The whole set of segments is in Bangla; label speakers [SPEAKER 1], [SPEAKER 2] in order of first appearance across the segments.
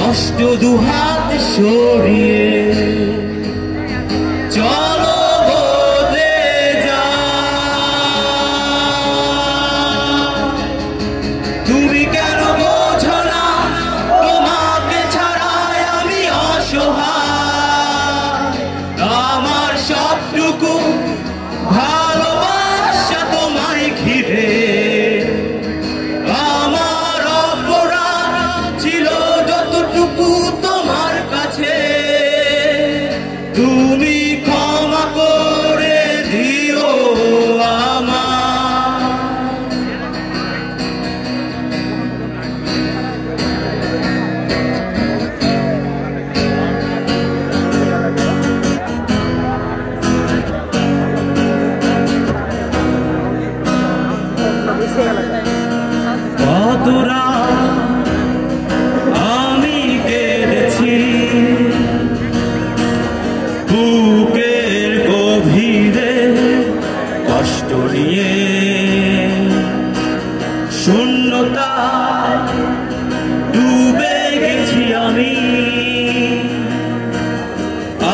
[SPEAKER 1] কষ্ট দুহাত সরিয়ে চলো বদলে যা। তুমি কেন বোঝো না তোমাকে ছাড়াই আমি অসহায়। আমার সবটুকু ভালোবাসা তোমায় ঘিরে, আমার অপরাধ ছিল যতটুকু তোমার কাছে, তুমি ক্ষমা করে দিও আমার। কতরা আমি কেঁদেছি বুকের গভীরে কষ্ট নিয়ে, শূন্যতা ডুবে গেছি আমি।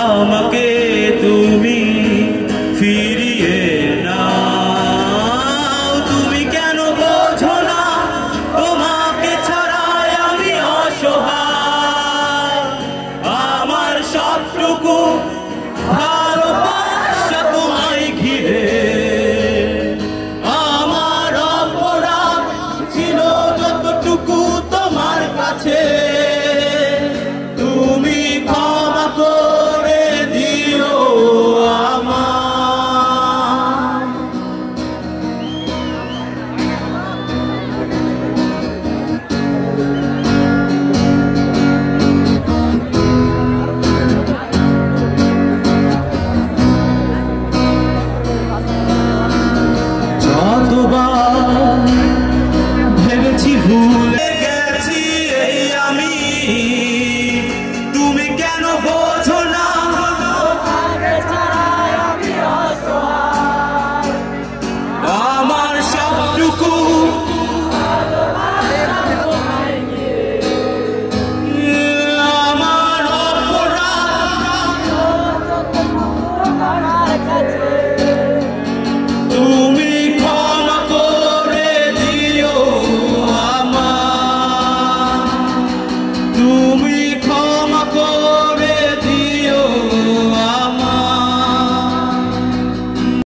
[SPEAKER 1] আমাকে তুমি ফিরিয়ে নাও। তুমি কেন বোঝো না তোমাকে ছাড়াই আমি অসহায়। আমার সবটুকু ভালোবাসা তোমায় ঘিরে, আমার অপরাধ ছিল যতটুকু তোমার কাছে, তুমি ক্ষমা করে দিও আমার। যতবার ভেবেছি ভুল